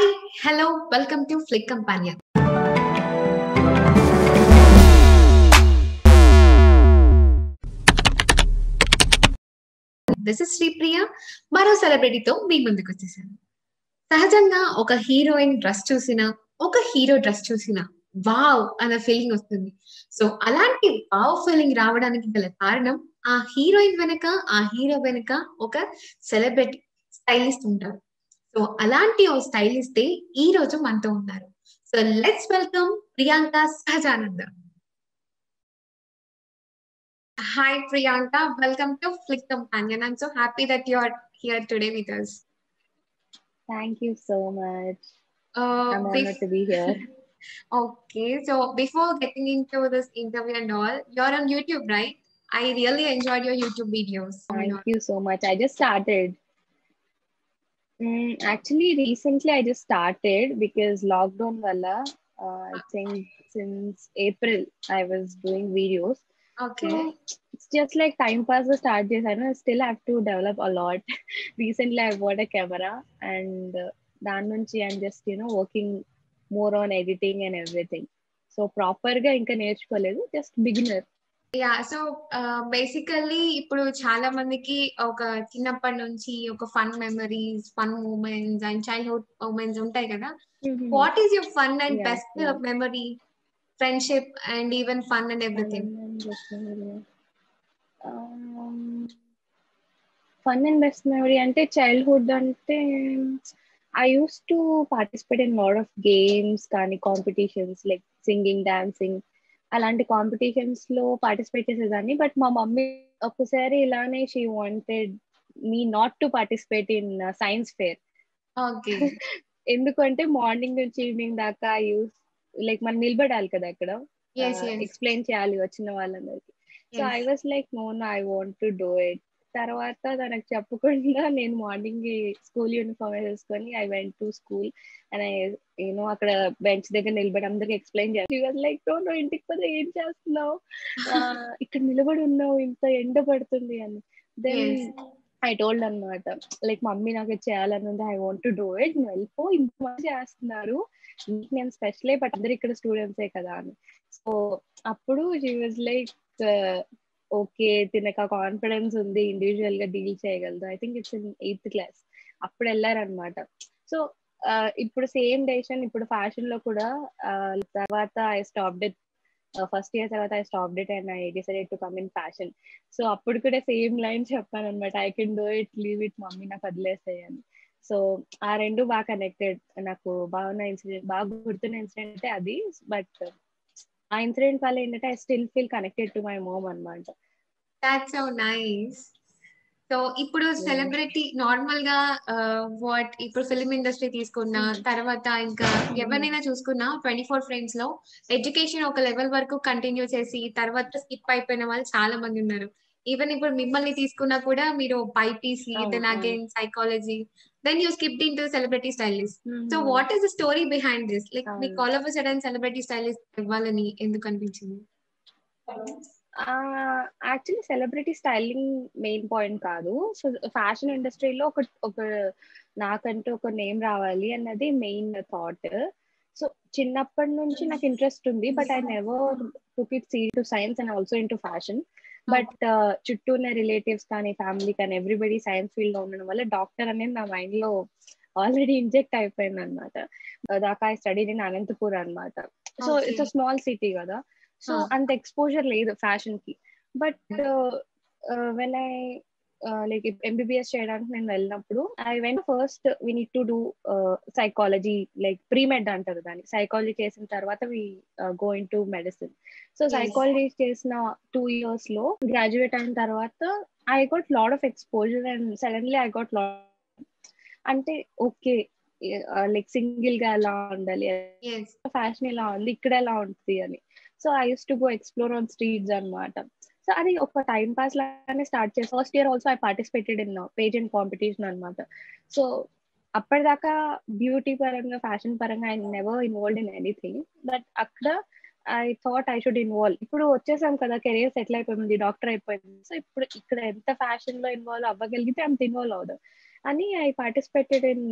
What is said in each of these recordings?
Hi, hello, welcome to Flick Companion. This is Sripriya. మరో సెలబ్రిటీతో మీ ముందుకు వచ్చేసాను. సహజంగా ఒక హీరోయిన్ డ్రెస్ చూసినా, ఒక హీరో డ్రెస్ చూసినా వావ్ అన్న ఫీలింగ్ వస్తుంది. సో అలాంటి వావ్ ఫీలింగ్ రావడానికి గల కారణం ఆ హీరోయిన్ వెనక, ఆ హీరో వెనక ఒక సెలబ్రిటీ స్టైలిస్ట్ ఉంటారు. సో అలాంటి ఓ స్టైలిస్టే ఈ రోజు మనతో ఉన్నారు. So let's welcome Priyanka Sahajananda. Hi Priyanka, welcome to Flick Companion. I'm so happy that you are here today with us. Thank you so much. Uh, I'm honored bef- to be here. okay, so before getting into this interview and all, you're on YouTube, right? I really enjoyed your YouTube videos. Thank you so much. I just started. Actually, recently I just started because lockdown wala. I think since April I was doing videos. Okay. So it's just like time pass the start this. I know I still have to develop a lot. Recently I bought a camera and దాని నుంచి I'm just working more on editing and everything. So proper గా ఇంకా నేర్చుకోలేదు, just beginner. Yeah so basically ఇప్పుడు చాలా మందికి ఒక చిన్నప్పటి నుంచి ఒక fun memories, fun moments and childhood moments ఉంటాయి కదా. What is your fun and Yeah, best yeah. Memory, friendship and even fun and everything? Fun and best memory అంటే చైల్డ్హుడ్ అంటే I use to participate in lot of games కానీ competitions like singing, dancing అలాంటి competitions లో participate చేసేదాన్ని. But మా mummy ఒక్కసారి ఇలానే she wanted me not to participate in science fair. Okay. ఎందుకంటే మార్నింగ్ నుంచి ఈవినింగ్ దాకా యూస్ లైక్ మనం నిలబడాలి కదా అక్కడ, ఎక్స్ప్లెయిన్ చేయాలి వచ్చిన వాళ్ళందరికి. So I was like no I want to do it. తర్వాత తనకు చెప్పకుండా నేను మార్నింగ్ స్కూల్ యూనిఫామ్ వేసుకొని I went to school and అక్కడ బెంచ్ దగ్గర నిలబడి అందరికి ఎక్స్ప్లెయిన్ చేయాలి. లైక్ నో ఇంటికి పోతే ఏం చేస్తున్నావు, ఇక్కడ నిలబడి ఉన్నావు, ఇంత ఎండ పడుతుంది అని. దెన్ ఐ టోల్డ్ అనమాట, లైక్ మమ్మీ నాకు ఇది చేయాలని ఉంది, I want to do it, నువ్వు వెళ్ళిపో, ఇంతమంది చేస్తున్నారు, నీకు నేను స్పెషలే బట్ అందరు ఇక్కడ స్టూడెంట్సే కదా అని. సో అప్పుడు షీ వాజ్ లైక్ ఓకే, తినక కాన్ఫిడెన్స్ ఉంది, ఇండివిజువల్ గా డీల్ చేయగలదు. I think it's in 8th class అప్పుడు వెళ్ళారనమాట. సో ఇప్పుడు సేమ్ డెసిషన్ ఇప్పుడు ఫ్యాషన్ లో కూడా తర్వాత I stopped it. First year తర్వాత I stopped it and I decided to come in fashion. So అప్పుడు కూడా సేమ్ లైన్ చెప్పాను అనమాట, I can do it, leave it, mummy నాకు వదిలేసాయి అని. సో ఆ రెండు బాగా కనెక్టెడ్, నాకు బాగున్న ఇన్సిడెంట్, బాగా గుర్తున్న ఇన్సిడెంట్ అంటే అది. బట్ ఆ ఇన్సిడెంట్ వల్ల ఏంటంటే I still feel connected to my mom అనమాట. That's so nice. సో ఇప్పుడు సెలబ్రిటీ నార్మల్ గా వాట్ ఇప్పుడు ఫిల్మ్ ఇండస్ట్రీ తీసుకున్నా తర్వాత ఇంకా ఎవరినైనా చూసుకున్నా 24 ఫ్రేమ్స్ లో ఎడ్యుకేషన్ ఒక లెవెల్ వరకు కంటిన్యూ చేసి తర్వాత స్కిప్ అయిపోయిన వాళ్ళు చాలా మంది ఉన్నారు. ఈవెన్ ఇప్పుడు మిమ్మల్ని తీసుకున్నా కూడా మీరు BiPC, then again psychology, then you skipped in to celebrity stylist. So what is the story behind this? Like మీకు all of a sudden celebrity stylist ఇవ్వాలని ఎందుకు అనిపించింది? Actually celebrity styling main point కాదు. సో ఫ్యాషన్ ఇండస్ట్రీలో ఒక నాకంటూ ఒక name రావాలి అన్నది మెయిన్ థాట్. సో చిన్నప్పటి నుంచి నాకు ఇంట్రెస్ట్ ఉంది, but I never took it serious to science and also in to fashion. But చుట్టూ ఉన్న రిలేటివ్స్ కానీ ఫ్యామిలీ కానీ ఎవ్రీబడి సైన్స్ ఫీల్డ్ లో ఉండడం వల్ల డాక్టర్ అనేది నా మైండ్ లో ఆల్రెడీ ఇంజెక్ట్ అయిపోయింది అనమాట. దాకా ఐ స్టడీ ఇన్ అనంతపూర్ అనమాట. సో ఇట్స్ స్మాల్ సిటీ కదా, సో అంత ఎక్స్పోజర్ లేదు ఫ్యాషన్ కి. But when I like MBBS చేయడానికి నేను వెళ్ళినప్పుడు I went first we need to do psychology, like premed అంటారు దాన్ని. సైకాలజీ చేసిన తర్వాత we go in to medicine. So psychology చేసిన 2 years లో గ్రాడ్యుయేట్ అయిన తర్వాత I got lot of exposure and suddenly I got lot, అంటే ఓకే లైక్ సింగిల్ గా ఎలా ఉండాలి, ఫ్యాషన్ ఎలా ఉంది, ఇక్కడ ఎలా ఉంటుంది అని. So I use to go explore on streets అనమాట. సో అది ఒక టైం పాస్ లాగానే స్టార్ట్ చేసి first year also I participated in pageant competition అనమాట. సో అప్పటిదాకా బ్యూటీ పరంగా ఫ్యాషన్ పరంగా I never involved in anything. But అక్కడ I thought I should involve. ఇప్పుడు వచ్చేసాం కదా, కెరియర్ సెటిల్ అయిపోయింది, డాక్టర్ అయిపోయింది. సో ఇప్పుడు ఇక్కడ ఎంత ఫ్యాషన్ లో ఇన్వాల్వ్ అవ్వగలిగితే అంత ఇన్వాల్వ్ అవుదాం. అని I participated in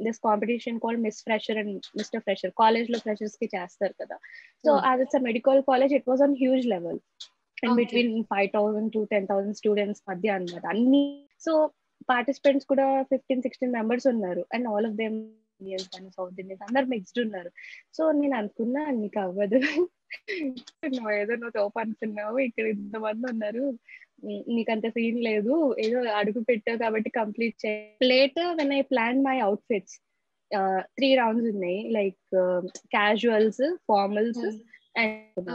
this competition called miss fresher and mister fresher. College లో ఫ్రెషర్స్ కి చేస్తారు కదా. So as it's a medical college it was on huge level and between 5,000 to 10,000 students మధ్య అన్నమాట అన్ని. సో పార్టిసిపెంట్స్ కూడా 15-16 మెంబర్స్ ఉన్నారు and all of them Indians కానీ సౌత్ ఇండియన్స్ అందరు మిక్స్డ్ ఉన్నారు. సో నేను అనుకున్నా నీకు అవ్వదు, నువ్వు ఏదో నువ్వు తోపు అనుకున్నావు, ఇక్కడ ఇంతమంది ఉన్నారు, నీకు అంత సీన్ లేదు, ఏదో అడుగు పెట్టావు కాబట్టి కంప్లీట్ చేయి. Later when I plan my outfits 3 rounds ఉన్నాయి, like casuals, formals and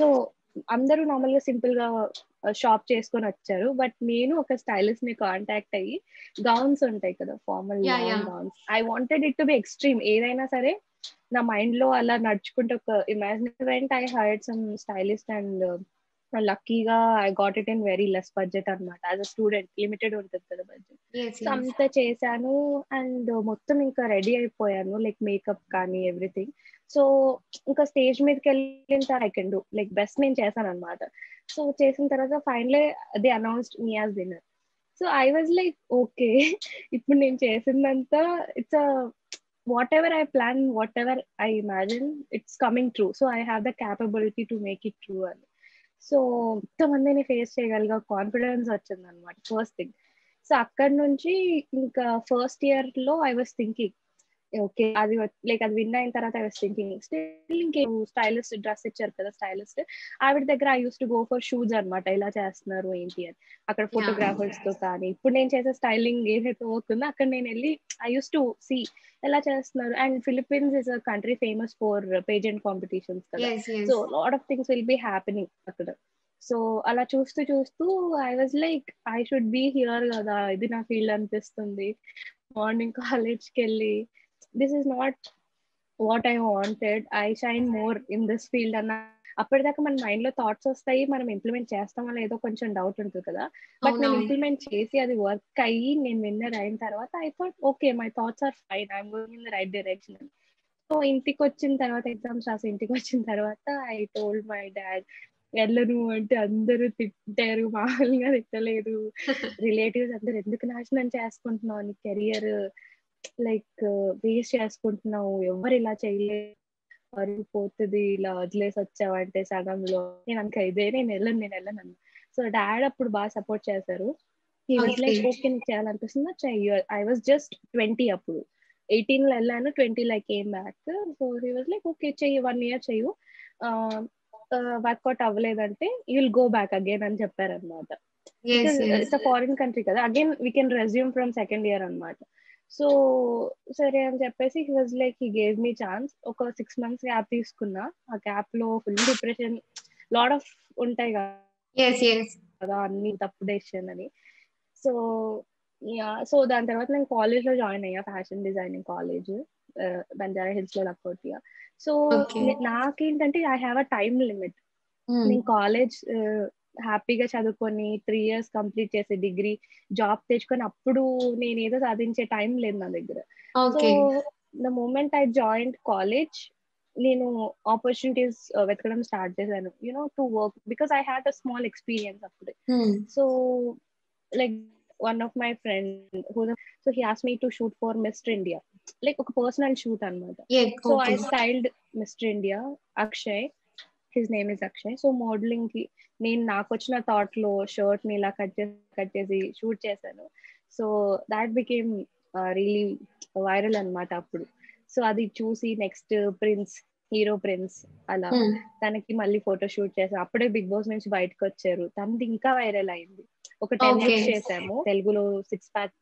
so అందరూ నార్మల్ గా సింపుల్ గా షాప్ చేసుకొని వచ్చారు. బట్ నేను ఒక స్టైలిస్ట్ ని కాంటాక్ట్ అయ్యి గౌన్స్ ఉంటాయి కదా formal gowns, I wanted it to be extreme. ఏదైనా సరే నా మైండ్ లో అలా నడుచుకుంటే ఒక imagine I hired some stylist and లక్కీగా I got it in very less budget అనమాట. యాజ్ అ స్టూడెంట్ లిమిటెడ్ ఉంటుంది కదా బడ్జెట్. సో అంతా చేశాను అండ్ మొత్తం ఇంకా రెడీ అయిపోయాను, లైక్ మేకప్ కానీ ఎవ్రీథింగ్. సో ఇంకా స్టేజ్ మీదకి వెళ్ళిన తర్వాత I can do like best నేను చేశాను అనమాట. సో చేసిన తర్వాత finally they announced me as winner. So I was like okay, ఇప్పుడు నేను చేసిందంతా it's a whatever I plan, whatever I imagine, it's coming true. So I have the capability to make it true. So ఇంతమందిని face చేయగలిగా confidence వచ్చింది అనమాట first thing. So అక్కడ నుంచి ఇంకా first year లో ఐ వాస్ థింకింగ్ ఓకే అది like అది win అయిన తర్వాత ఐ వాస్ థింకింగ్ స్టిల్ ఇంకేం స్టైలిస్ట్ డ్రెస్ ఇచ్చారు కదా స్టైలిస్ట్, ఆవిడ దగ్గర I use to go for shoes అనమాట, ఇలా చేస్తున్నారు ఏంటి అని అక్కడ ఫోటోగ్రాఫర్స్ తో. కానీ ఇప్పుడు నేను చేసే స్టైలింగ్ ఏదైతే వర్క్ ఉందో అక్కడ నేను వెళ్ళి ఐ యూస్ టు సీ ఎలా చేస్తున్నారు. And Philippines is a country famous for pageant competitions కదా. So lot of things will be happening అక్కడ. సో అలా చూస్తూ చూస్తూ I was like I should be here కదా, ఇది నా ఫీల్డ్ అనిపిస్తుంది. మార్నింగ్ కాలేజ్కి వెళ్ళి this is not what I wanted, I shine more in this field అన్న. అప్పటిదాకా మన మైండ్ లో థాట్స్ వస్తాయి, మనం ఇంప్లిమెంట్ చేస్తామో లేదో కొంచెం డౌట్ ఉంటుంది కదా. బట్ నేను ఇంప్లిమెంట్ చేసి అది వర్క్ అయ్యి నేను విన్నర్ అయిన తర్వాత I thought okay my thoughts are fine, I'm going in the right direction. So ఇంటికి వచ్చిన తర్వాత ఎగ్జామ్స్ రాసి ఇంటికి వచ్చిన తర్వాత ఐ టోల్డ్ మై డాడ్ వెళ్ళను అంటే అందరూ తిట్టారు, మామూలుగా తిట్టలేదు. రిలేటివ్స్ అందరు ఎందుకు నాశనం చేసుకుంటున్నావు నీ కెరియర్, లైక్ వేస్ట్ చేసుకుంటున్నావు, ఎవరు ఇలా చేయలేదు, పరుగు పోతుంది ఇలా వదిలేసి వచ్చావంటే సగంలో. నేను అనుక ఇదే నేను వెళ్ళను అన్న. సో డాడ్ అప్పుడు బాగా సపోర్ట్ చేశారు. హీ వాజ్ లైక్ ఓకే నీకు చేయాలనిపిస్తుందా చెయ్యి. ఐ వాజ్ జస్ట్ 20 అప్పుడు, 18 లో వెళ్ళాను, 20 like came back. So he was like okay చెయ్యి 1 year చెయ్యు, వర్కౌట్ అవ్వలేదంటే you will go back again అని చెప్పారు అనమాట. ఇట్స్ అ ఫారిన్ కంట్రీ కదా, again we can resume from second year అనమాట. సో సరే అని చెప్పేసి he was like he gave me chance. ఒక 6 months గ్యాప్ తీసుకున్నా. ఆ గ్యాప్ లో ఫుల్ డిప్రెషన్, లాట్ ఆఫ్ ఉంటాయి కదా అన్ని తప్పు డెసిషన్ అని. సో సో దాని తర్వాత నేను కాలేజ్ లో జాయిన్ అయ్యా, fashion designing college Banjara Hills లో లక్కోటియా. సో నాకేంటంటే I have a time limit. నేను కాలేజ్ హ్యాపీగా చదువుకొని 3 years కంప్లీట్ చేసి డిగ్రీ జాబ్ తెచ్చుకొని అప్పుడు నేను ఏదో సాధించే టైం లేదు నా దగ్గర. So the moment I join college నేను ఆపర్చునిటీస్ వెతకడం స్టార్ట్ చేశాను, you know to work, because I had a small experience అప్పుడే. So like one of my friend so he asked me to shoot for Mister India, like ఒక personal shoot అనమాట. So I styled Mister India Akshay, his name is Akshay. So modelling కి నేను నాకు వచ్చిన thought లో shirt ని ఇలా కట్ చేసి షూట్ చేశాను. So that became really viral అనమాట అప్పుడు. సో అది చూసి నెక్స్ట్ ప్రిన్స్, హీరో ప్రిన్స్ అలా తనకి మళ్ళీ ఫోటో షూట్ చేశాను. అప్పుడే బిగ్ బాస్ నుంచి బయటకు వచ్చారు, తనది ఇంకా వైరల్ అయింది. ఒక 10 looks చేసాము, తెలుగులో 6 pack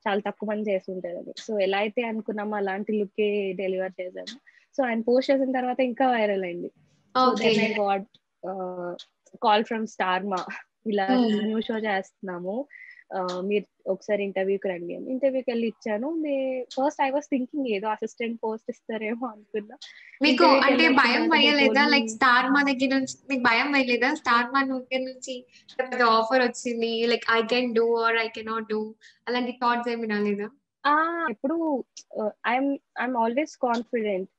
చాలా తక్కువ మంది చేస్తుంటారు అది. సో ఎలా అయితే అనుకున్నామో అలాంటి లుక్ డెలివర్ చేసాము. సో ఆయన పోస్ట్ చేసిన తర్వాత ఇంకా వైరల్ అయింది. So then I got call from Star Maa, ఇలా న్యూ షో చేస్తున్నాము, మీరు ఒకసారి ఇంటర్వ్యూకి రండి అని. ఇంటర్వ్యూకి వెళ్ళి ఇచ్చాను. ఫస్ట్ ఐ వాస్ థింకింగ్ ఏదో అసిస్టెంట్ పోస్ట్ ఇస్తారేమో అనుకున్నా. మీకు అంటే భయం వేయలేదా, లైక్ స్టార్ మా దగ్గర నుంచి మీకు భయం వేయలేదా, స్టార్ మా దగ్గర నుంచి ఆఫర్ వచ్చింది, like I can do or I cannot do, అలాంటి థాట్స్ ఏమి రాలేదా? ఎప్పుడు ఐఎమ్ ఆల్వేస్ కాన్ఫిడెంట్.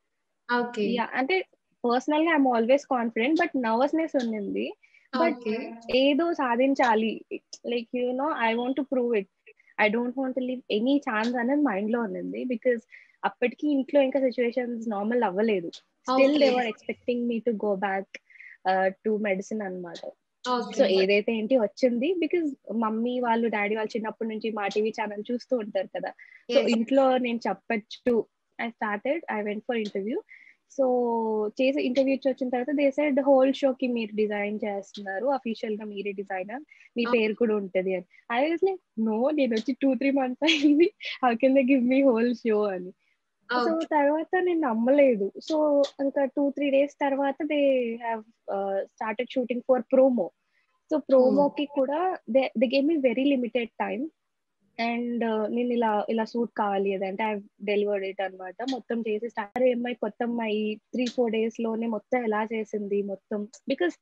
అంటే పర్సనల్ గా I'm always confident, but nervousness ఉండింది. బట్ ఏదో సాధించాలి, like I want to prove it. I don't want to leave any chance అనేది మైండ్ లో ఉంది. బికాస్ అప్పటికి ఇంట్లో ఇంకా సిచ్యువేషన్స్ నార్మల్ అవ్వలేదు. Still they okay. Were expecting me to go back to medicine అన్నమాట. So okay. ఏదైతే ఏంటి వచ్చింది, బికాస్ మమ్మీ వాళ్ళు డాడీ వాళ్ళు చిన్నప్పటి నుంచి మా టీవీ ఛానల్ చూస్తూ ఉంటారు కదా. So Yes. ఇంట్లో నేను చెప్పచ్చు. I went for interview. So చేసి ఇంటర్వ్యూ వచ్చిన తర్వాత దే సెడ్ హోల్ షో కి మీరు డిజైన్ చేస్తున్నారు, అఫీషియల్ గా మీరే డిజైనర్, మీ పేరు కూడా ఉంటది అని. ఐ వాజ్ లైక్ నో, నేను వచ్చి 2-3 months అయింది, how can they give me whole show అని. So okay. తర్వాత నేను నమ్మలేదు. సో ఇంకా 2-3 days తర్వాత they have started shooting for promo. So ప్రోమోకి కూడా they gave me very limited time. And నేను ఇలా ఇలా సూట్ కావాలి అదంటే ఐ డెలివర్డ్ ఇట్ అనమాట. మొత్తం చేసి స్టార్ అమ్మాయి కొత్త అమ్మాయి 3-4 days లోనే మొత్తం ఎలా చేసింది మొత్తం. Because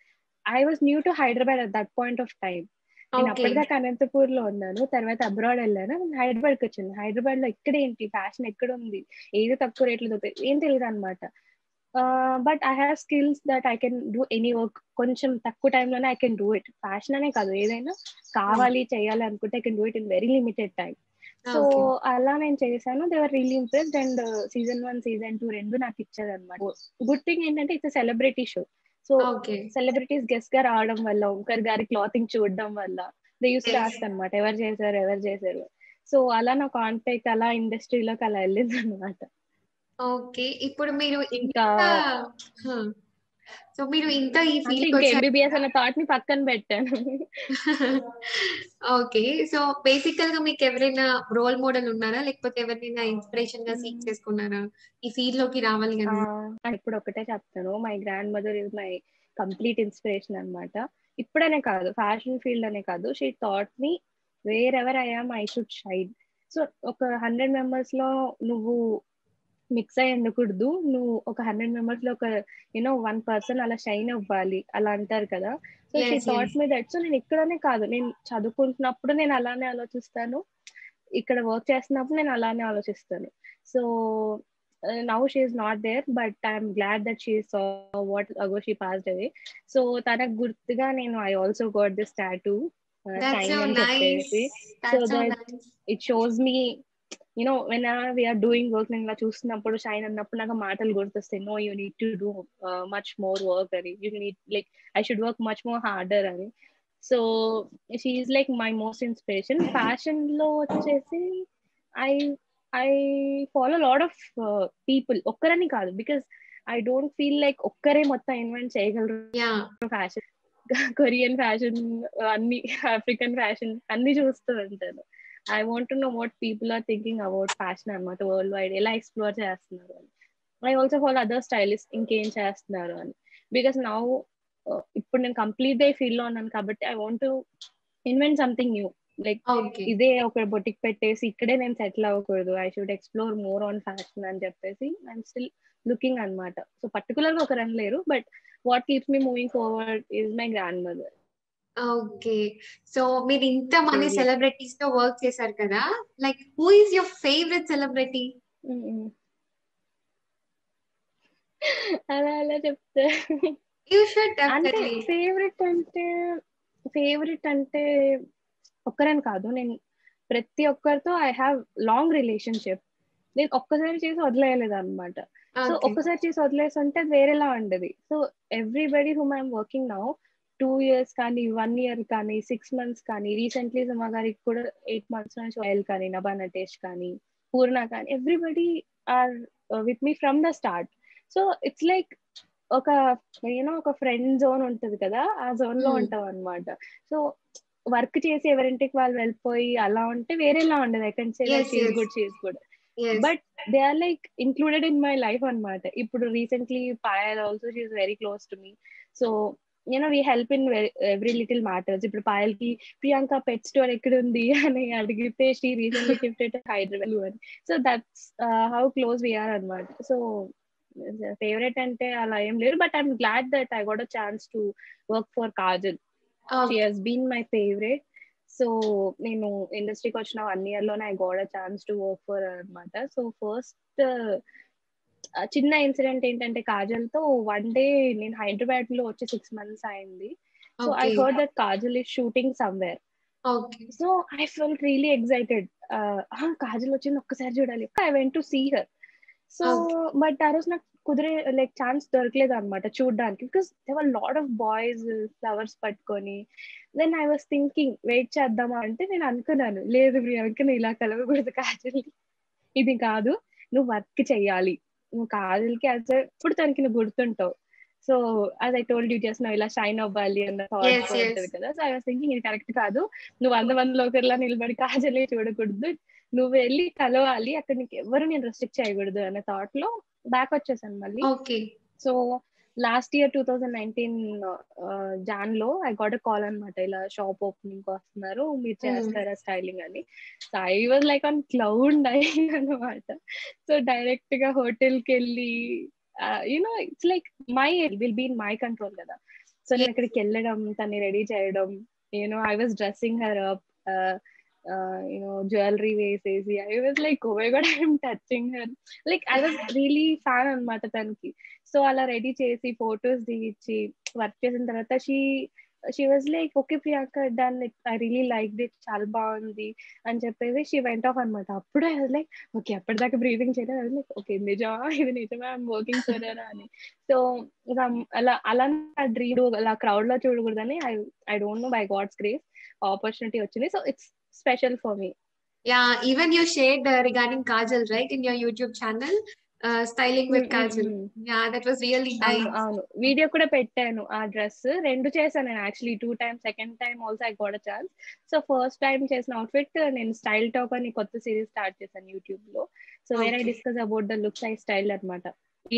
I was new to Hyderabad at that point of time. నేను ఓకే. అప్పటిదాకా అనంతపూర్ లో ఉన్నాను, తర్వాత అబ్రాడ్ వెళ్ళాను, హైదరాబాద్ కి వచ్చింది. హైదరాబాద్ లో ఇక్కడ ఏంటి ఫ్యాషన్ ఎక్కడ ఉంది, ఏది తక్కువ రేట్లు దొరుకుతాయి ఏం తెలియదు అనమాట. But I have skills that I can do any work. కొంచెం తక్కువ టైంలోనే I can do it. Fashion అనే కాదు, ఏదైనా కావాలి చేయాలి అనుకుంటే I can do it in very limited time. So okay. అలా నేను చేశాను. They were really impressed. And season 1 season 2 రెండు నాకు ఇచ్చారు అనమాట. గుడ్ థింగ్ ఏంటంటే it's celebrity show. So okay. Celebrities guest గా రావడం వల్ల, ఓంకర్ గారి క్లాతింగ్ చూడడం వల్ల they use to Yes. Ask అనమాట ఎవరు చేశారు ఎవరు చేశారు. సో అలా నా కాంటాక్ట్ అలా ఇండస్ట్రీలోకి అలా వెళ్ళింది అనమాట. ఓకే. ఇప్పుడు మీరు ఇంకా ఇంత సో మీరు ఇంత ఈ అంటే ఫీల్డ్‌కి ఇంకా వచ్చారు ఎంబీబీఎస్ కదా! అన్న థాట్ ని పక్కన పెట్టాను. ఓకే. సో బేసికల్‌గా మీకెవరైనా రోల్ మోడల్ ఉన్నారా? లేకపోతే ఎవరినైనా ఇన్‌స్పిరేషన్‌గా సీక్ చేసుకున్నారా? ఈ ఫీల్డ్‌లోకి రావాలి అని? ఇప్పుడు ఒకటే చెప్తాను, my grandmother is my complete inspiration అనమాట. ఇప్పుడనే కాదు, ఫ్యాషన్ ఫీల్డ్ అనే కాదు, she thought me wherever I am I should shine. So ఒక 100 members లో నువ్వు మిక్స్ అయ్యి ఉండకూడదు, నువ్వు ఒక 100 members లో ఒక 1% అలా షైన్ అవ్వాలి అలా అంటారు కదా. So she yes. Thought yes. Me that. So నేను ఇక్కడనే కాదు, నేను చదువుకుంటున్నప్పుడు నేను అలానే ఆలోచిస్తాను, ఇక్కడ వర్క్ చేస్తున్నప్పుడు నేను అలానే ఆలోచిస్తాను. So now she is not there, but I'm glad that she saw what ago she passed away. So తనకు గుర్తుగా నేను I also got this tattoo That's shine so అని nice. చెప్పేసి. So That's so that nice. It shows me when we're doing work, నేను ఇలా చూస్తున్నప్పుడు shine అన్నప్పుడు నాకు మాటలు గుర్తొస్తాయి, no you need to do much more work అని, you need like I should work much more harder అని. So she's like my most inspiration. Fashion లో వచ్చేసి I I follow lot of people, ఒక్కరని కాదు, because I don't feel like ఒక్కరే మొత్తం invent చేయగలరు Yeah. Fashion. Korean fashion, అన్ని African fashion అన్ని చూస్తూ ఉంటాను. I want to know what people are thinking about fashion అనమాట, వరల్డ్ వైడ్ ఎలా ఎక్స్ప్లోర్ చేస్తున్నారు అని. I also follow other stylist ఇంకేం చేస్తున్నారు అని. బికాస్ నౌ ఇప్పుడు నేను కంప్లీట్ గా ఫీల్డ్ లో ఉన్నాను కాబట్టి I want to invent something new. Like Okay. ఇదే ఒక బొటిక్ పెట్టేసి ఇక్కడే నేను సెటిల్ అవ్వకూడదు, I should explore more on fashion అని చెప్పేసి ఐఎమ్ స్టిల్ లుకింగ్ అనమాట. సో పర్టికులర్ గా ఒక రన్ లేరు, but what keeps me moving forward is my grand mother. Okay. So మీరు ఇంతమంది సెలబ్రిటీస్ తో వర్క్ చేశారు కదా, like who is your favourite celebrity? అలా అలా చెప్తే యూ షుడ్ అంటే డెఫినెట్లీ. ఫేవరెట్ అంటే ఒక్కరని కాదు, నేను ప్రతి ఒక్కరితో ఐ హ్యావ్ లాంగ్ రిలేషన్షిప్. నేను ఒక్కసారి చేసి వదిలేయలేదు అనమాట. So okay. ఒక్కసారి చేసి వదిలేసి ఉంటే వేరేలా ఉండదు. So everybody whom I'm working now 2 years కానీ 1 year కానీ 6 months కానీ, రీసెంట్లీ సుమా గారికి కూడా 8 months నుంచి ఆయిల్ కానీ, నభా నటేష్ కానీ, పూర్ణ కానీ, everybody are with me from the start. So it's like ఒక ఒక ఫ్రెండ్ జోన్ ఉంటది కదా, ఆ జోన్ లో ఉంటాం అనమాట. సో వర్క్ చేసి ఎవరింటికి వాళ్ళు వెళ్ళిపోయి అలా ఉంటే వేరేలా ఉండదు. I can say that she's good. But they are like included in my life అనమాట. ఇప్పుడు recently Payal also she is very close to me. So we help in every little matters. ఇప్పుడు పాయల్ కి ప్రియాంక పెట్ స్టోర్ ఎక్కడ ఉంది అని అడిగితే షీ రీసెంట్లీ షిఫ్టెడ్ హైదరాబాద్ అని. So that's how close we are అనమాట. సో ఫేవరెట్ అంటే అలా ఏం లేదు, but I'm glad that I got a chance to work for Kajal. She has been my favourite. So నేను ఇండస్ట్రీకి వచ్చిన 1 year లోనే I got a chance to work for అనమాట. సో ఫస్ట్ చిన్న ఇన్సిడెంట్ ఏంటంటే, కాజల్ తో వన్ డే నేను హైదరాబాద్ లో వచ్చి 6 months అయింది. So I okay. Heard that Kajal is shooting somewhere. Okay. So I felt really excited. Kajal వచ్చింది, ఒక్కసారి చూడాలి. I went to see her. So okay. But ఆ రోజు నాకు కుదిరే లైక్ ఛాన్స్ దొరకలేదు అనమాట చూడడానికి, because there were lot of boys flowers పట్టుకొని. Then I was thinking wait చేద్దామా అంటే నేను అనుకున్నాను, లేదు ప్రియాంక నువ్వు ఇలా కలవకూడదు కాజల్, ఇది కాదు, నువ్వు వర్క్ చెయ్యాలి, నువ్వు కాజల్కి ఇప్పుడు తనకి నువ్వు గుర్తుంటావు. So as I told you just నువ్వు ఇలా షైన్ అవ్వాలి అన్న థాట్ ఉంటది కదా. సో ఐ వాస్ థింకింగ్ ఇది కరెక్ట్ కాదు, నువ్వు 100 మందిలో ఒకరిలా నిలబడి కాజలే చూడకూడదు, నువ్వు వెళ్ళి కలవాలి, అక్కడ నీకు ఎవరు నేను రెస్ట్రిక్ట్ చేయకూడదు అనే థాట్ లో బ్యాక్ వచ్చేసాను మళ్ళీ. Okay. So last year 2019 June లో ఐ గాట్ అ కాల్ అనమాట, ఇలా షాప్ ఓపెనింగ్ వస్తున్నారు, మీరు చేస్తారా స్టైలింగ్ అని. So I was like on cloud nine అనమాట. సో డైరెక్ట్ గా హోటల్ కి వెళ్ళి you know it's like my will be in my control కదా. సో నేను అక్కడికి వెళ్ళడం, తన్ని రెడీ చేయడం, I was dressing her up, jewellery వేసేసి I was like oh my God I'm touching her, like I was really fan అనమాట తనకి. సో అలా రెడీ చేసి ఫొటోస్ దిగిచ్చి వర్క్ చేసిన తర్వాత she was like okay Priyanka done, I really like it, చాలా బాగుంది అని చెప్పేసి షీ వెంట్ ఆఫ్ అనమాట. అప్పుడు ఐ వాజ్ లైక్ ఓకే, అప్పటిదాకా బ్రీతింగ్ చేయలేదు, లైక్ ఓకే నిజమా, ఇది నిజమా, ఐఎమ్ వర్కింగ్ ఫర్ హర్ అని. సో అలా నా డ్రీమ్ అలా క్రౌడ్ లో చూడకూడదని I don't know, by God's grace opportunity వచ్చింది. So it's special for me. Yeah, even you shared regarding Kajal, right, in your YouTube channel, styling with Kajal. Yeah, that was really nice. అవును, video కూడా పెట్టాను. ఆ dress 2 చేశాను నేను actually 2 times. Second time also I got a chance. So first time చేసిన outfit నేను style talk అని కొత్త సిరీస్ స్టార్ట్ చేశాను యూట్యూబ్ లో. So where I discuss about the looks I style అనమాట,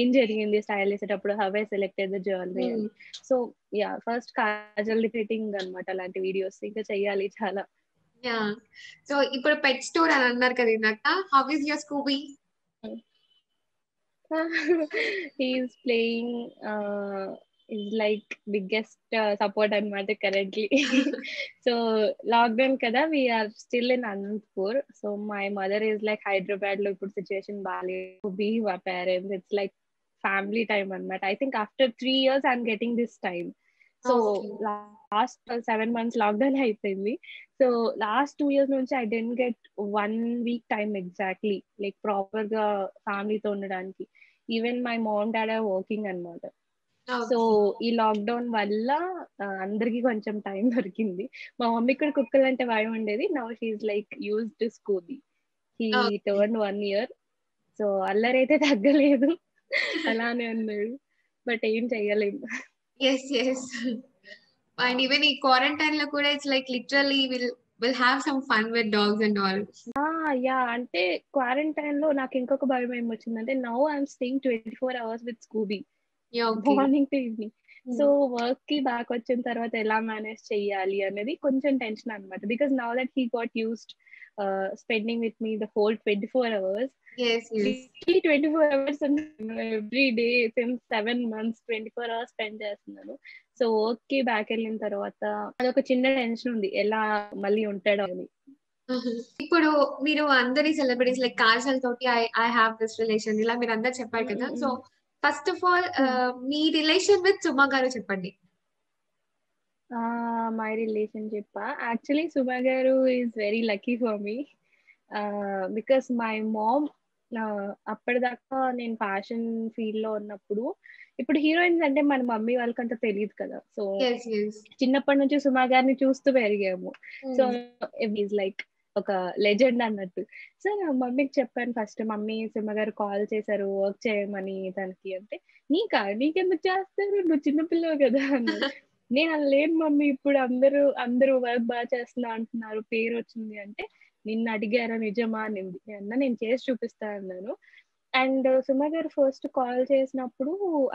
ఏం జరిగింది స్టైల్ చేసేటప్పుడు, how I selected the jewellery అని. So yeah, first Kajal repeating అనమాట అలాంటి వీడియోస్ ఇంకా చెయ్యాలి చాలా. యా, సో ఇప్పుడు పెట్ స్టోర్ అని అన్నారు కదా ఇందాక, how is your Scooby? he's playing is like biggest support అనమాట currently. So lockdown kada, we are still in Anantapur. So my mother is like Hyderabad lo, ఇప్పుడు situation బాలేదు, be our parents, it's like family time అనమాట. I think after 3 years I'm getting this time. So last 7 months lockdown అయిపోయింది. So last 2 years నుంచి I didn't get 1 week time exactly, like proper గా ఫ్యామిలీతో ఉండడానికి. Even my mom dad are working అనమాట. So ఈ lockdown వల్ల అందరికి కొంచెం టైం దొరికింది. మా మమ్మీ కూడా కుక్కలు అంటే భయం ఉండేది, now she's like used to Scooby. He turn 1 year. So అల్లరి అయితే తగ్గలేదు, అలానే ఉన్నాడు, బట్ ఏం చెయ్యలేదు. Yes, yes. And even in quarantine lo kuda, it's like literally we'll have some fun with dogs and all. Yeah, అంటే quarantine లో నాకు ఇంకొక భయం ఏం వచ్చిందంటే, now I'm staying 24 hours with Scooby, morning to evening. So work కి back వచ్చిన తర్వాత ఎలా మేనేజ్ చెయ్యాలి అనేది కొంచెం టెన్షన్ అనమాట, because now that he got used spending with me the whole 24 hours. Yes, yes. 24 hours every day since 7 months 24 hours spend చేస్తున్నాను. So work కి బ్యాక్ వెళ్ళిన తర్వాత అదొక చిన్న టెన్షన్ ఉంది, ఎలా మళ్ళీ ఉంటాడో అని. ఇప్పుడు మీరు అందరి సెలబ్రిటీస్ లైక్ కాజల్ తోటి ఐ హావ్ దిస్ రిలేషన్ ఇలా మీరు అందరు చెప్పారు కదా. So first of all me relation with Suma గారు చెప్పండి. మై రిలేషన్షిప్ యాక్చువల్లీ సుమ గారు is very lucky for me, because my mom అప్పటిదాకా నేను ఫ్యాషన్ ఫీల్డ్ లో ఉన్నప్పుడు, ఇప్పుడు హీరోయిన్స్ అంటే మన మమ్మీ వాళ్ళకి అంత తెలియదు కదా. సో చిన్నప్పటి నుంచి సుమ గారిని చూస్తూ పెరిగాము. సో ఈజ్ లైక్ ఒక లెజెండ్ అన్నట్టు. సో నా మమ్మీకి చెప్పాను ఫస్ట్, మమ్మీ సుమ గారు కాల్ చేశారు వర్క్ చేయమని తనకి అంటే, నీకెందుకు చేస్తారు, నువ్వు చిన్నపిల్లవు కదా అన్నారు. నేను అలా లేను మమ్మీ, ఇప్పుడు అందరూ వర్క్ బాగా చేస్తున్నా అంటున్నారు, పేరు వచ్చింది అంటే, నిన్ను అడిగారా నిజమా అనింది. నేను చేసి చూపిస్తా అన్నాను. అండ్ సుమ గారు ఫస్ట్ కాల్ చేసినప్పుడు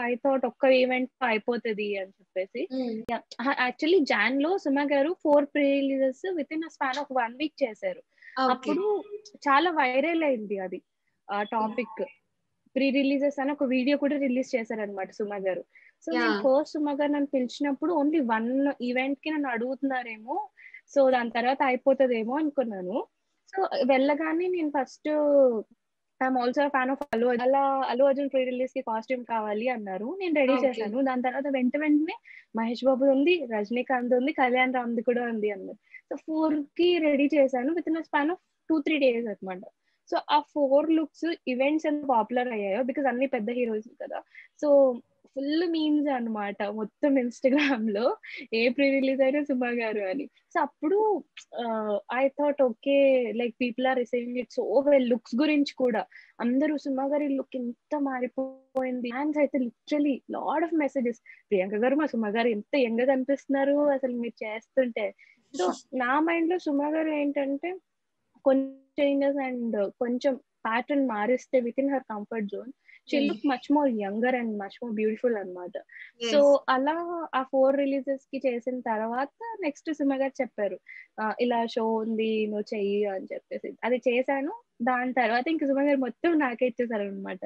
ఐ థాట్ ఒక్క ఈవెంట్ అయిపోతుంది అని చెప్పేసి. యాక్చువల్లీ జాన్ లో సుమ గారు 4 pre-releases with in a span of 1 week చేశారు. అప్పుడు చాలా వైరల్ అయింది అది ఆ టాపిక్. ప్రీ-రిలీజెస్ అని ఒక వీడియో కూడా రిలీజ్ చేశారు అనమాట సుమ గారు. సో నేను ఫస్ట్ సుమ గారు నన్ను పిలిచినప్పుడు ఓన్లీ 1 ఈవెంట్ కి నన్ను అడుగుతున్నారేమో, సో దాని తర్వాత అయిపోతుందేమో అనుకున్నాను. సో వెళ్ళగానే నేను first I'm also fan of Allu Arjun pre release కి కాస్ట్యూమ్ కావాలి అన్నారు, నేను రెడీ ఓకే. చేశాను. దాని తర్వాత వెంటనే మహేష్ బాబు ఉంది, రజనీకాంత్ ఉంది, కళ్యాణ్ రామ్ది కూడా ఉంది అన్నారు. సో 4 కి రెడీ చేశాను with in span of 2-3 days అనమాట. సో ఆ 4 లుక్స్ ఈవెంట్స్ ఎంత పాపులర్ అయ్యాయో, బికాస్ అన్ని పెద్ద హీరోస్ కదా. సో ఫుల్ మీమ్స్ అన్నమాట మొత్తం ఇన్స్టాగ్రామ్ లో, ఏ ప్రీ రిలీజ్ అయినా సుమా గారు అని. సో అప్పుడు I thought okay, like people are receiving it so well. Looks గురించి కూడా అందరూ సుమా గారి లుక్ ఎంత మారిపోయింది, ఫ్యాన్స్ అయితే literally lot of messages, Priyanka గారు మా సుమా గారు ఎంత యంగ్ గా కనిపిస్తున్నారు అసలు మీరు చేస్తుంటే. సో నా మైండ్ లో సుమా గారు ఏంటంటే కొంచెం చేంజెస్ అండ్ కొంచెం ప్యాటర్న్ మారిస్తే with in her comfort zone she look much more younger and much more beautiful అనమాట. So yes. అలా ఆ 4 రిలీజెస్ కి చేసిన తర్వాత నెక్స్ట్ సుమ గారు చెప్పారు, ఇలా షో ఉంది నువ్వు చెయ్యి అని చెప్పేసి. అది చేశాను. దాని తర్వాత ఇంకా సుమ గారు మొత్తం నాకే ఇచ్చేసారు అనమాట.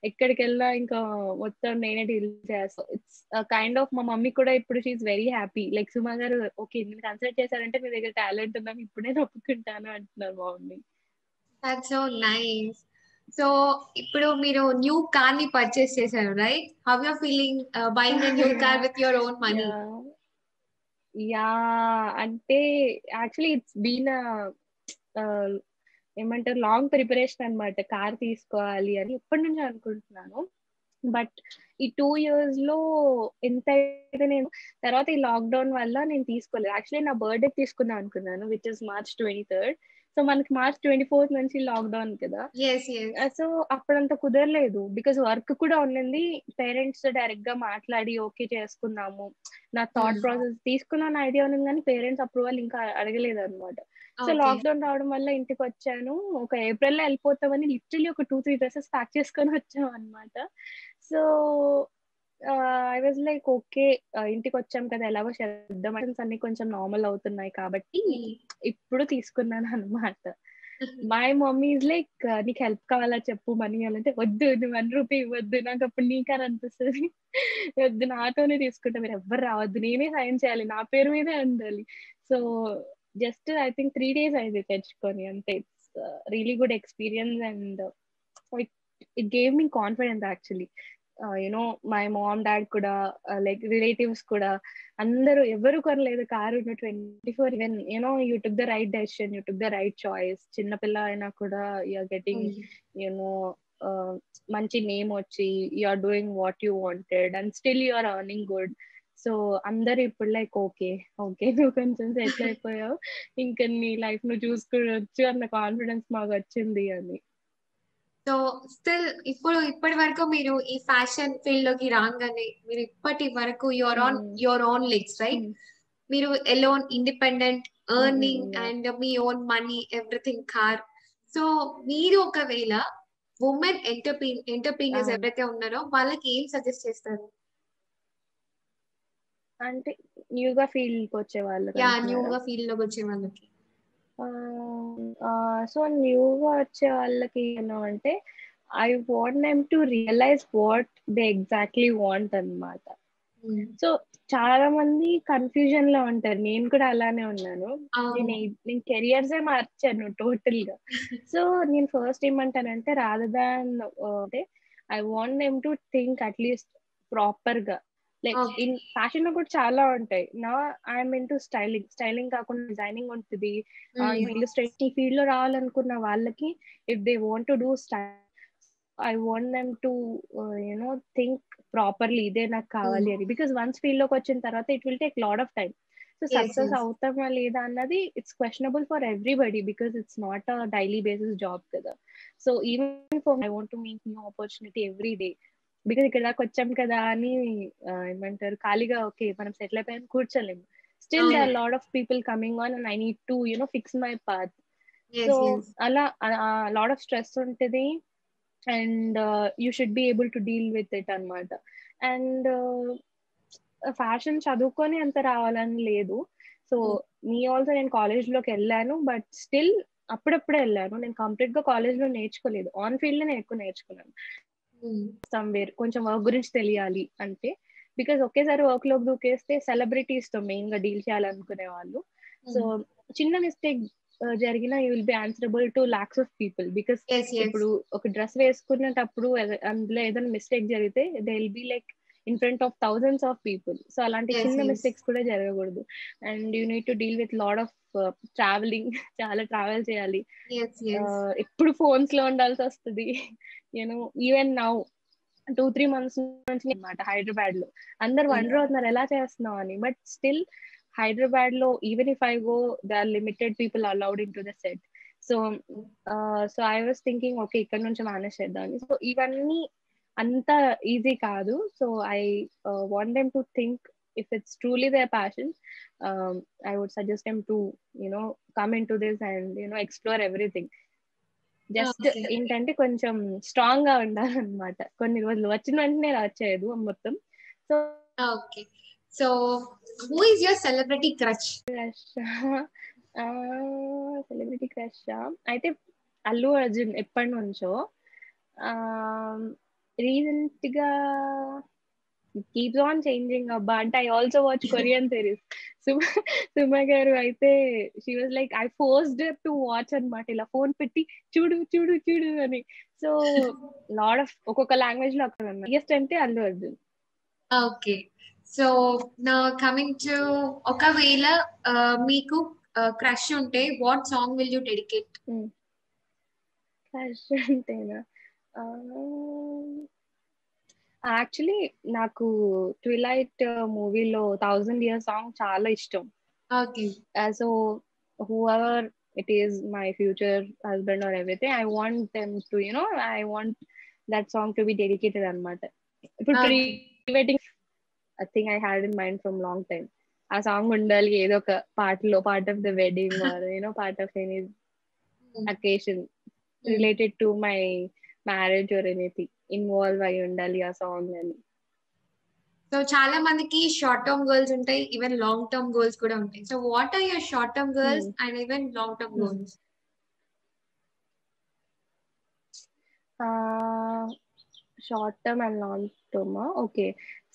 ఎక్కడికి వెళ్ళా ఇంకా మొత్తం నేనే డీల్ చేస్తాను. ఇట్స్ కైండ్ ఆఫ్ మా మమ్మీ కూడా ఇప్పుడు she's very happy, like Suma గారు ఓకే నేను కన్సిడర్ చేశారంటే మీ దగ్గర టాలెంట్ ఉందని ఇప్పుడే ఒప్పుకుంటాను అంటున్నారు మా mummy. That's so nice. So ఇప్పుడు మీరు న్యూ కార్ ని పర్చేస్ చేశారు, right? How you are feeling buying a new car with your own money? Yeah అంటే యాక్చువల్లీ ఇట్స్ బీన్ ఏమంటారు లాంగ్ ప్రిపరేషన్ అనమాట, కార్ తీసుకోవాలి అని ఇప్పటి నుంచి అనుకుంటున్నాను. బట్ ఈ 2 years లో ఎంత అయితే నేను తర్వాత ఈ లాక్డౌన్ వల్ల నేను తీసుకోలేదు. యాక్చువల్లీ నా బర్త్డే తీసుకుందాం అనుకున్నాను which is March 23rd. So మనకి March 24th నుంచి లాక్డౌన్ కదా. Yes yes. సో అప్పుడంత కుదరలేదు బికాస్ వర్క్ కూడా ఉన్నింది. పేరెంట్స్ డైరెక్ట్ గా మాట్లాడి ఓకే చేసుకున్నాము. నా థాట్ ప్రాసెస్ తీసుకున్నాను, ఐడియా ఉంది కానీ పేరెంట్స్ అప్రూవల్ ఇంకా అడగలేదు అనమాట. So okay. లాక్డౌన్ రావడం వల్ల ఇంటికి వచ్చాను. ఒక ఏప్రిల్ లో వెళ్ళిపోతామని లిటరలీ ఒక 2-3 డ్రెస్సెస్ ప్యాక్ చేసుకొని వచ్చాం అనమాట. So I was like okay, ఇంటికి వచ్చాం కదా ఎలాగో చేద్దాం, అన్ని కొంచెం నార్మల్ అవుతున్నాయి కాబట్టి ఇప్పుడు తీసుకున్నాను అనమాట. మై మమ్మీ ఇస్ లైక్ నీకు హెల్ప్ కావాలా చెప్పు, మనీ అంటే వద్దు నువ్వు 1 రూపీ ఇవ్వద్దు, నాకు అప్పుడు నీకని అనిపిస్తుంది, వద్దు నాతోనే తీసుకుంటా, మీరు ఎవ్వరు రావద్దు, నేనే సాయం చేయాలి, నా పేరు మీదే ఉండాలి. So just I think 3 days అయింది తెచ్చుకొని అంతే. It's really good experience and it gave me confidence actually. You know my mom dad కూడా లైక్ రిలేటివ్స్ కూడా అందరూ ఎవరు కొనలేదు car 24, even you know you took the right decision, you took the right choice. చిన్నపిల్ల అయినా కూడా యూఆర్ గెటింగ్ యూనో మంచి name వచ్చి you're doing what you wanted and still you're earning good. So అందరు ఇప్పుడు లైక్ ఓకే ఓకే నువ్వు కొంచెం settle అయిపోయావు, ఇంకా నీ లైఫ్ నువ్వు చూసుకోవచ్చు అన్న కాన్ఫిడెన్స్ మాకు వచ్చింది అని. సో స్టిల్ ఇప్పటి వరకు మీరు ఈ ఫ్యాషన్ ఫీల్డ్ లోకి రాగానే మీరు ఇప్పటి వరకు యువర్ ఓన్ లెగ్స్, రైట్? మీరు alone, independent, earning and me own money, everything car. So మీరు ఒకవేళ ఉమెన్ ఎంటర్ప్రీనర్స్ ఎవరైతే ఉన్నారో వాళ్ళకి ఏం సజెస్ట్ చేస్తారు? అంటే న్యూగా ఫీల్డ్ కి వచ్చే వాళ్ళకి న్యూగా ఫీల్డ్ లోకి వచ్చే వాళ్ళకి. సో న్యూగా వచ్చే వాళ్ళకి అంటే I want them to realise what they exactly want అన్నమాట. సో చాలా మంది కన్ఫ్యూజన్ లో ఉంటారు, నేను కూడా అలానే ఉన్నాను. నేను కెరియర్సే మార్చాను టోటల్ గా. సో నేను ఫస్ట్ ఏమంటానంటే రాదర్ దాన్ అంటే I want them to think at least proper గా. లైక్ ఇన్ ఫ్యాషన్ లో కూడా చాలా ఉంటాయి. నా ఐఎమ్ ఇన్ టు స్టైలింగ్ కాకుండా డిజైనింగ్ ఉంటుంది, ఇల్లుస్ట్రేషన్ ఈ ఫీల్డ్ లో రావాలనుకున్న వాళ్ళకి if they want to do style I want them to you know think properly ఇదే నాకు కావాలి అని. బికాస్ వన్స్ ఫీల్డ్ లోకి వచ్చిన తర్వాత it will take lot of time. So success అవుతామా లేదా అన్నది it's questionable for everybody because it's not a daily basis job కదా. So even for I want to make new opportunity every day. Because ఇక్కడ దాకా వచ్చాం కదా అని ఏమంటారు ఖాళీగా ఓకే మనం సెటిల్ అయిపోయాం కూర్చోలేము. Still they are lot of people coming on and I need to you know fix my path. So అలా లాట్ ఆఫ్ స్ట్రెస్ ఉంటుంది and you should be able to deal with it అనమాట. And fashion చదువుకొని అంత రావాలని లేదు. So me also నేను college లోకి వెళ్ళాను బట్ స్టిల్ అప్పుడప్పుడే వెళ్ళాను. నేను కంప్లీట్ గా కాలేజ్ లో నేర్చుకోలేదు, ఆన్ ఫీల్డ్ లో నేను ఎక్కువ నేర్చుకున్నాను. సమ్వేర్ కొంచెం వర్క్ గురించి తెలియాలి అంటే, బికాస్ ఒకేసారి వర్క్ లోకి దూకేస్తే సెలబ్రిటీస్ తో మెయిన్ గా డీల్ చేయాలనుకునే వాళ్ళు. సో చిన్న మిస్టేక్ జరిగిన you will be answerable to lakhs of people. Because yes, yes, ఇప్పుడు ఒక డ్రెస్ వేసుకునేటప్పుడు అందులో ఏదైనా మిస్టేక్ జరిగితే they will be like in front of thousands of people. So అలాంటి yes, చిన్న yes, మిస్టేక్స్ కూడా జరగకూడదు. And you need to deal with lot of travelling. చాలా ట్రావెల్ చేయాలి. yes, yes, ఎప్పుడు ఫోన్స్ లో ఉండాల్సి వస్తుంది. యూనో ఈవెన్ నౌ 2-3 months నుంచి అనమాట హైదరాబాద్ లో అందరు వండర్ అవుతున్నారు ఎలా చేస్తున్నావు అని. బట్ స్టిల్ హైదరాబాద్ లో even if I go they are limited people allowed in to the set. So I was thinking okay ఇక్కడ నుంచి మేనేజ్ చేద్దామని. సో ఇవన్నీ అంత ఈజీ కాదు. So I want them to think if it's truly their passion, I would suggest them to come into this and explore everything. Just okay, ఏంటంటే కొంచెం strong గా ఉండాలన్నమాట. కొన్ని రోజులు వచ్చిన వెంటనే వచ్చేది మొత్తం. So okay. So who is your celebrity crush? Celebrity crush అయితే అల్లు అర్జున్ ఎప్పటి నుంచో. రీసెంట్ గా కీప్స్ ఆన్ చేంజింగ్ అబ్బా అంటే I also watch Korean series. Suma గారు అయితే she was like I forced to watch అనమాట. ఇలా ఫోన్ పెట్టి చూడు చూడు చూడు అని. సో లాడ్ ఆఫ్ ఒక్కొక్క లాంగ్వేజ్ లో అక్కడ బిగ్గెస్ట్ అంటే Allu Arjun. Okay. So now coming to ఒకవేళ మీకు క్రష్ ఉంటే what song will you dedicate? Crush అంటేనా యాక్చువల్లీ నాకు ట్విలైట్ మూవీలో 1000 Years సాంగ్ చాలా ఇష్టం. Okay. So whoever it is my future husband or everything, I want them to I want that song to be dedicated అనమాట. ఇప్పుడు pre wedding I think I had in mind from long time. ఆ song ఉండాలి ఏదో ఒక పాటలో, part of the wedding or part of any occasion related to my marriage or anything involve అయి ఉండాలి ఆ సాంగ్ అని. సో చాలా మందికి షార్ట్ టర్మ్ గోల్స్ ఉంటాయి, ఈవెన్ లాంగ్ టర్మ్ గోల్స్ కూడా ఉంటాయి. So what are your short term goals and even long term goals? Short term and long term okay.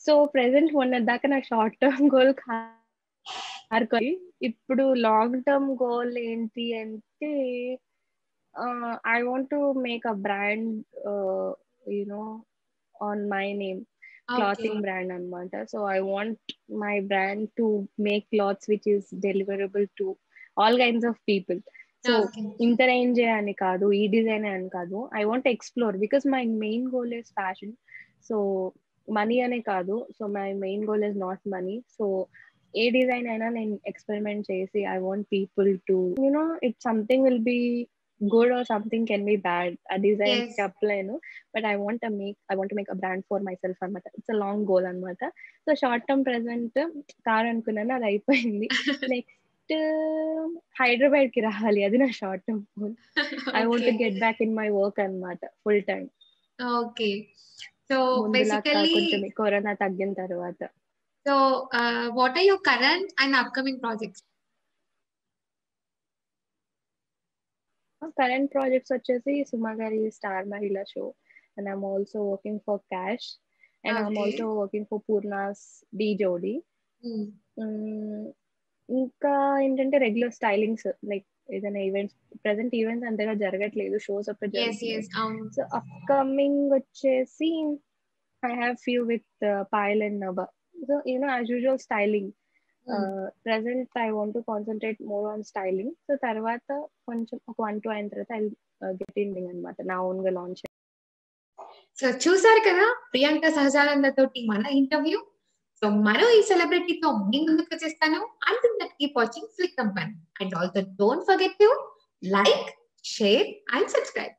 So present మొన్న దాకా నాకు షార్ట్ టర్మ్ గోల్ ఇప్పుడు long term goal ఏంటి అంటే I want to make a brand on my name, clothing brand anamata. So I want my brand to make clothes which is deliverable to all kinds of people. So ఇంత range అని కాదు, ఈ design అని కాదు, I want to explore because my main goal is fashion. So money అనే కాదు, so my main goal is not money. So A design అయినా నేను ఎక్స్పెరిమెంట్ చేసి I want people to it something will be good or something can be bad. ఆ design చెప్పలేను, but I want to make a brand for my self అనమాట. It's a long goal అనమాట. So short term present car అనుకున్నాను, అది అయిపోయింది. Next Hyderabad కి రావాలి, అది నా short term goal. I want to get back in my work అనమాట full time. Okay. So basically కొంచెం కరోనా తగ్గిన తర్వాత. So what are your current and upcoming projects? Current projects వచ్చేసి సుమా గారి star Mahila show, and I'm also working for cash, and I'm also working for Poorna's Dhee Jodi. ఇంకా ఏంటంటే regular stylings, like ఏదైనా events, present events అంతగా జరగట్లేదు, షోస్ ఒక్క జరుగుతున్నాయి. సో అప్కమింగ్ వచ్చేసి I have few with Payal and Naba. So as usual styling. Present I want to concentrate more on styling. So tarvata koncham oka 1-2 ayin tarvata I'll get in anamata na own ga launch. So చూసారు కదా ప్రియాంక సహజానంద తోటి మన interview. So మరో ఈ celebrity తో మీ ముందుకు వచ్చేస్తాను. Until that, keep watching Flick Company and also don't forget to like, share and subscribe.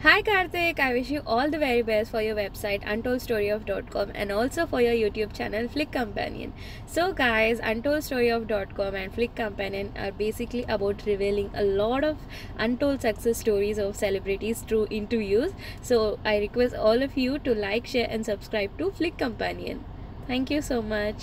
Hi Karthik, I wish you all the very best for your website untoldstoryof.com and also for your YouTube channel Flick Companion. So guys, untoldstoryof.com and Flick Companion are basically about revealing a lot of untold success stories of celebrities through interviews. So I request all of you to like, share and subscribe to Flick Companion. Thank you so much.